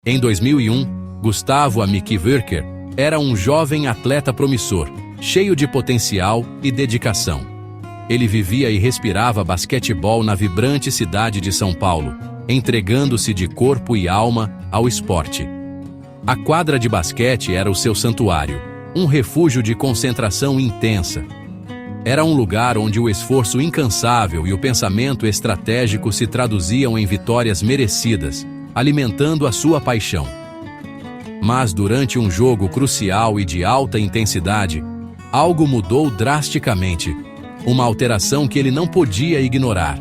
Em 2001, Gustavo Amici Würcker era um jovem atleta promissor, cheio de potencial e dedicação. Ele vivia e respirava basquetebol na vibrante cidade de São Paulo, entregando-se de corpo e alma ao esporte. A quadra de basquete era o seu santuário, um refúgio de concentração intensa. Era um lugar onde o esforço incansável e o pensamento estratégico se traduziam em vitórias merecidas, alimentando a sua paixão. Mas durante um jogo crucial e de alta intensidade, algo mudou drasticamente, uma alteração que ele não podia ignorar.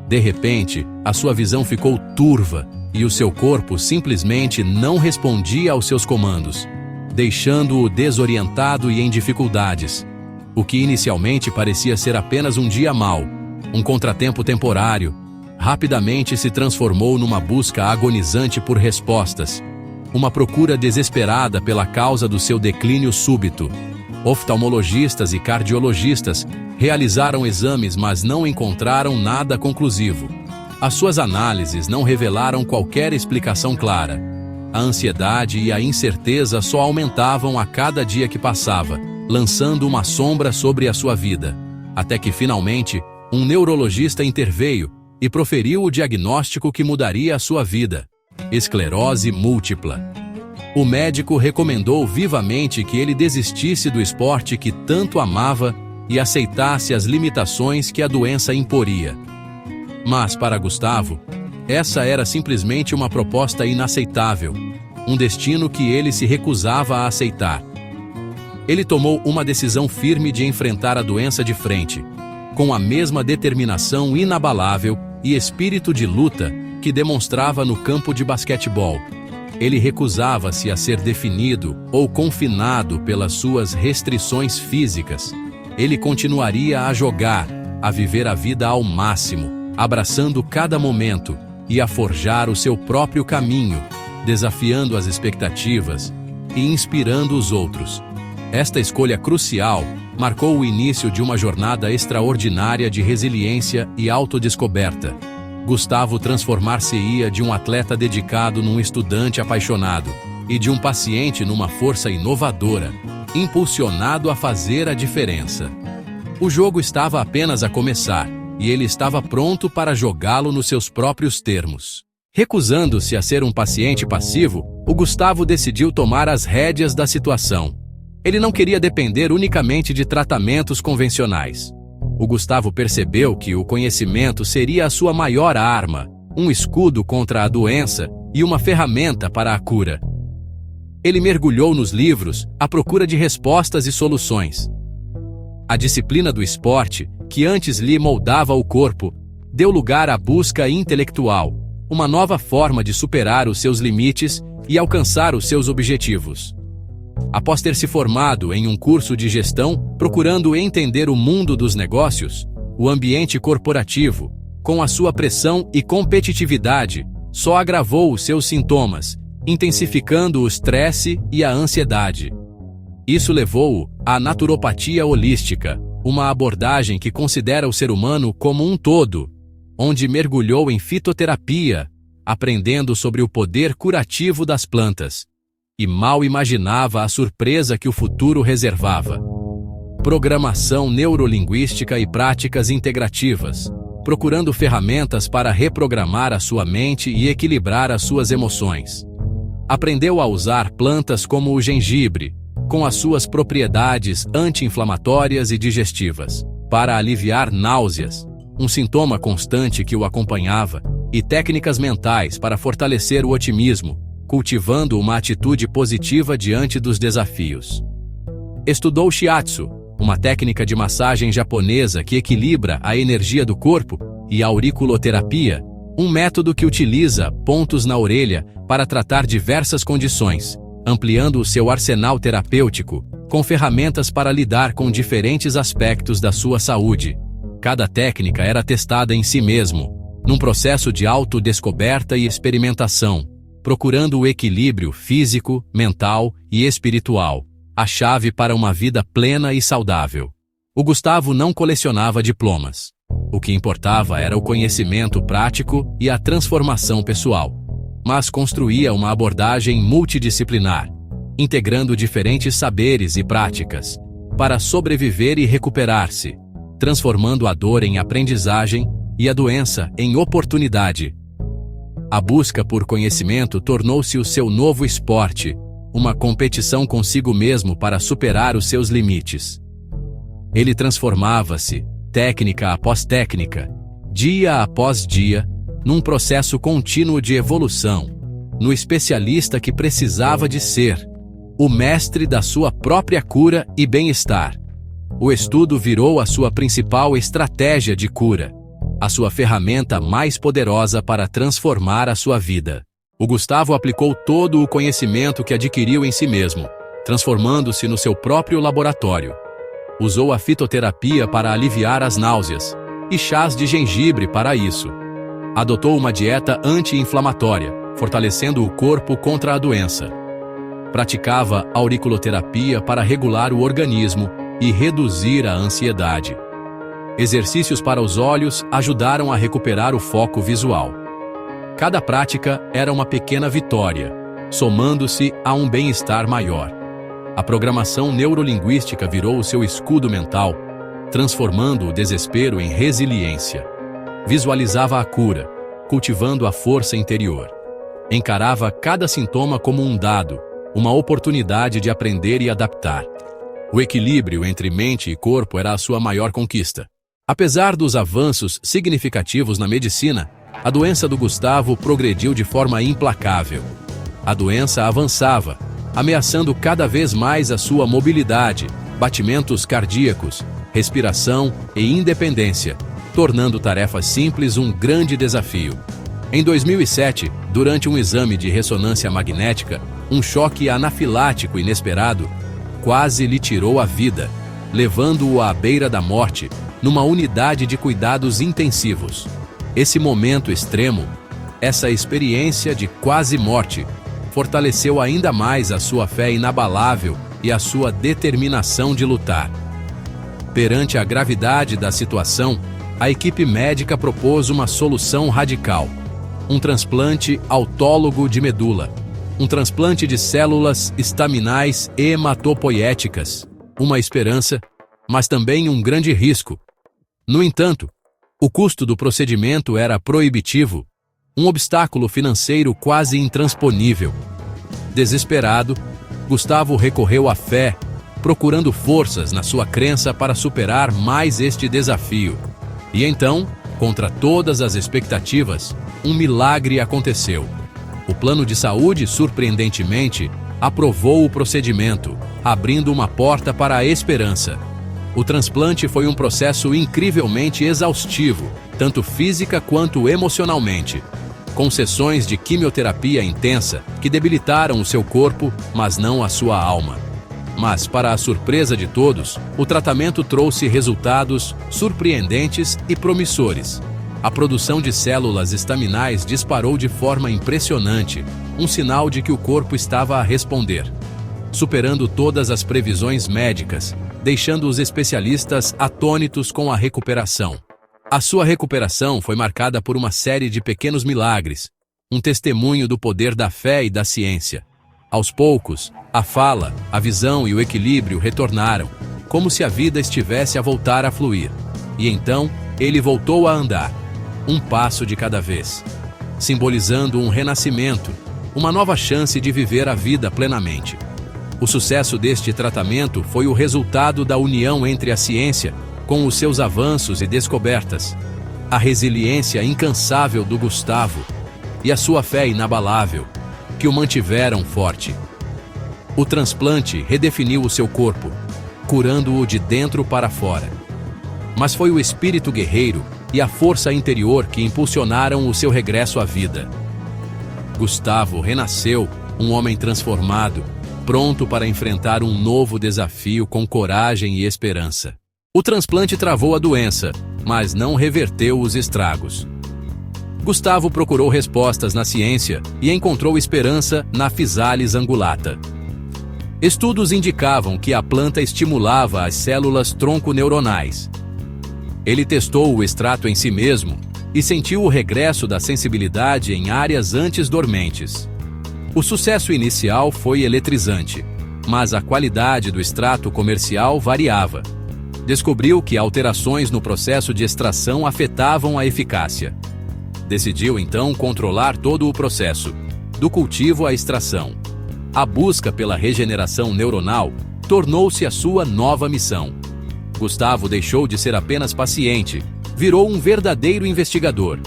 De repente, a sua visão ficou turva e o seu corpo simplesmente não respondia aos seus comandos, deixando-o desorientado e em dificuldades. O que inicialmente parecia ser apenas um dia mau, um contratempo temporário, rapidamente se transformou numa busca agonizante por respostas, uma procura desesperada pela causa do seu declínio súbito. Oftalmologistas e cardiologistas realizaram exames, mas não encontraram nada conclusivo. As suas análises não revelaram qualquer explicação clara. A ansiedade e a incerteza só aumentavam a cada dia que passava, lançando uma sombra sobre a sua vida. Até que, finalmente, um neurologista interveio e proferiu o diagnóstico que mudaria a sua vida: esclerose múltipla. O médico recomendou vivamente que ele desistisse do esporte que tanto amava e aceitasse as limitações que a doença imporia. Mas, para Gustavo, essa era simplesmente uma proposta inaceitável, um destino que ele se recusava a aceitar. Ele tomou uma decisão firme de enfrentar a doença de frente, com a mesma determinação inabalável e espírito de luta que demonstrava no campo de basquetebol. Ele recusava-se a ser definido ou confinado pelas suas restrições físicas. Ele continuaria a jogar, a viver a vida ao máximo, abraçando cada momento e a forjar o seu próprio caminho, desafiando as expectativas e inspirando os outros. Esta escolha crucial marcou o início de uma jornada extraordinária de resiliência e autodescoberta. Gustavo transformar-se-ia de um atleta dedicado num estudante apaixonado e de um paciente numa força inovadora, impulsionado a fazer a diferença. O jogo estava apenas a começar e ele estava pronto para jogá-lo nos seus próprios termos. Recusando-se a ser um paciente passivo, o Gustavo decidiu tomar as rédeas da situação. Ele não queria depender unicamente de tratamentos convencionais. O Gustavo percebeu que o conhecimento seria a sua maior arma, um escudo contra a doença e uma ferramenta para a cura. Ele mergulhou nos livros à procura de respostas e soluções. A disciplina do esporte, que antes lhe moldava o corpo, deu lugar à busca intelectual, uma nova forma de superar os seus limites e alcançar os seus objetivos. Após ter se formado em um curso de gestão, procurando entender o mundo dos negócios, o ambiente corporativo, com a sua pressão e competitividade, só agravou os seus sintomas, intensificando o estresse e a ansiedade. Isso levou-o à naturopatia holística, uma abordagem que considera o ser humano como um todo, onde mergulhou em fitoterapia, aprendendo sobre o poder curativo das plantas. E mal imaginava a surpresa que o futuro reservava. Programação neurolinguística e práticas integrativas, procurando ferramentas para reprogramar a sua mente e equilibrar as suas emoções. Aprendeu a usar plantas como o gengibre, com as suas propriedades anti-inflamatórias e digestivas, para aliviar náuseas, um sintoma constante que o acompanhava, e técnicas mentais para fortalecer o otimismo, cultivando uma atitude positiva diante dos desafios. Estudou Shiatsu, uma técnica de massagem japonesa que equilibra a energia do corpo, e auriculoterapia, um método que utiliza pontos na orelha para tratar diversas condições, ampliando o seu arsenal terapêutico, com ferramentas para lidar com diferentes aspectos da sua saúde. Cada técnica era testada em si mesmo, num processo de autodescoberta e experimentação, procurando o equilíbrio físico, mental e espiritual, a chave para uma vida plena e saudável. O Gustavo não colecionava diplomas. O que importava era o conhecimento prático e a transformação pessoal. mas construía uma abordagem multidisciplinar, integrando diferentes saberes e práticas, para sobreviver e recuperar-se, transformando a dor em aprendizagem e a doença em oportunidade. A busca por conhecimento tornou-se o seu novo esporte, uma competição consigo mesmo para superar os seus limites. Ele transformava-se, técnica após técnica, dia após dia, num processo contínuo de evolução, no especialista que precisava de ser, o mestre da sua própria cura e bem-estar. O estudo virou a sua principal estratégia de cura, a sua ferramenta mais poderosa para transformar a sua vida. O Gustavo aplicou todo o conhecimento que adquiriu em si mesmo, transformando-se no seu próprio laboratório. Usou a fitoterapia para aliviar as náuseas, e chás de gengibre para isso. Adotou uma dieta anti-inflamatória, fortalecendo o corpo contra a doença. Praticava auriculoterapia para regular o organismo e reduzir a ansiedade. Exercícios para os olhos ajudaram a recuperar o foco visual. Cada prática era uma pequena vitória, somando-se a um bem-estar maior. A programação neurolinguística virou o seu escudo mental, transformando o desespero em resiliência. Visualizava a cura, cultivando a força interior. Encarava cada sintoma como um dado, uma oportunidade de aprender e adaptar. O equilíbrio entre mente e corpo era a sua maior conquista. Apesar dos avanços significativos na medicina, a doença do Gustavo progrediu de forma implacável. A doença avançava, ameaçando cada vez mais a sua mobilidade, batimentos cardíacos, respiração e independência, tornando tarefas simples um grande desafio. Em 2007, durante um exame de ressonância magnética, um choque anafilático inesperado quase lhe tirou a vida, levando-o à beira da morte, numa unidade de cuidados intensivos. Esse momento extremo, essa experiência de quase morte, fortaleceu ainda mais a sua fé inabalável e a sua determinação de lutar. Perante a gravidade da situação, a equipe médica propôs uma solução radical: um transplante autólogo de medula, um transplante de células estaminais hematopoiéticas, uma esperança, mas também um grande risco. No entanto, o custo do procedimento era proibitivo, um obstáculo financeiro quase intransponível. Desesperado, Gustavo recorreu à fé, procurando forças na sua crença para superar mais este desafio. E então, contra todas as expectativas, um milagre aconteceu. O plano de saúde, surpreendentemente, aprovou o procedimento, abrindo uma porta para a esperança. O transplante foi um processo incrivelmente exaustivo, tanto física quanto emocionalmente, com sessões de quimioterapia intensa que debilitaram o seu corpo, mas não a sua alma. Mas, para a surpresa de todos, o tratamento trouxe resultados surpreendentes e promissores. A produção de células estaminais disparou de forma impressionante, um sinal de que o corpo estava a responder, superando todas as previsões médicas, deixando os especialistas atônitos com a recuperação. A sua recuperação foi marcada por uma série de pequenos milagres, um testemunho do poder da fé e da ciência. Aos poucos, a fala, a visão e o equilíbrio retornaram, como se a vida estivesse a voltar a fluir. E então, ele voltou a andar, um passo de cada vez, simbolizando um renascimento, uma nova chance de viver a vida plenamente. O sucesso deste tratamento foi o resultado da união entre a ciência, com os seus avanços e descobertas, a resiliência incansável do Gustavo e a sua fé inabalável, que o mantiveram forte. O transplante redefiniu o seu corpo, curando-o de dentro para fora. Mas foi o espírito guerreiro e a força interior que impulsionaram o seu regresso à vida. Gustavo renasceu, um homem transformado, pronto para enfrentar um novo desafio com coragem e esperança. O transplante travou a doença, mas não reverteu os estragos. Gustavo procurou respostas na ciência e encontrou esperança na Physalis angulata. Estudos indicavam que a planta estimulava as células tronco-neuronais. Ele testou o extrato em si mesmo e sentiu o regresso da sensibilidade em áreas antes dormentes. O sucesso inicial foi eletrizante, mas a qualidade do extrato comercial variava. Descobriu que alterações no processo de extração afetavam a eficácia. Decidiu então controlar todo o processo, do cultivo à extração. A busca pela regeneração neuronal tornou-se a sua nova missão. Gustavo deixou de ser apenas paciente, virou um verdadeiro investigador.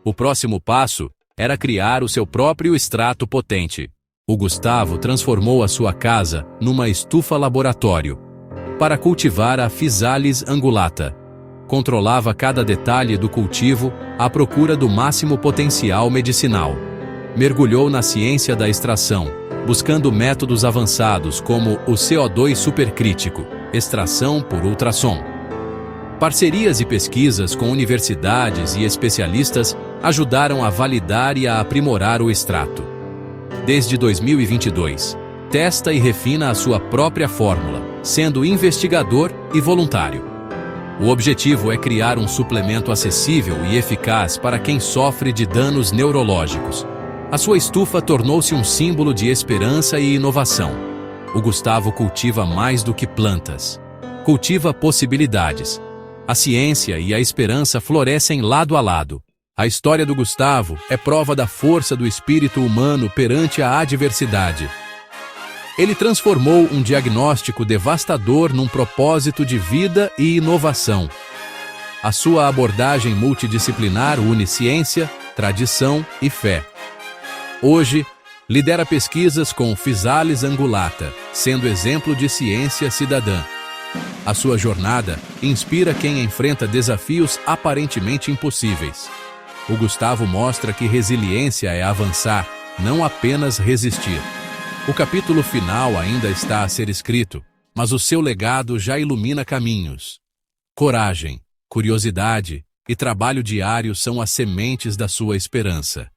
O próximo passo era criar o seu próprio extrato potente. O Gustavo transformou a sua casa numa estufa laboratório para cultivar a Physalis angulata. Controlava cada detalhe do cultivo à procura do máximo potencial medicinal. Mergulhou na ciência da extração, buscando métodos avançados como o CO2 supercrítico, extração por ultrassom. Parcerias e pesquisas com universidades e especialistas ajudaram a validar e a aprimorar o extrato. Desde 2022, testa e refina a sua própria fórmula, sendo investigador e voluntário. O objetivo é criar um suplemento acessível e eficaz para quem sofre de danos neurológicos. A sua estufa tornou-se um símbolo de esperança e inovação. O Gustavo cultiva mais do que plantas. Cultiva possibilidades. A ciência e a esperança florescem lado a lado. A história do Gustavo é prova da força do espírito humano perante a adversidade. Ele transformou um diagnóstico devastador num propósito de vida e inovação. A sua abordagem multidisciplinar une ciência, tradição e fé. Hoje, lidera pesquisas com Physalis angulata, sendo exemplo de ciência cidadã. A sua jornada inspira quem enfrenta desafios aparentemente impossíveis. O Gustavo mostra que resiliência é avançar, não apenas resistir. O capítulo final ainda está a ser escrito, mas o seu legado já ilumina caminhos. Coragem, curiosidade e trabalho diário são as sementes da sua esperança.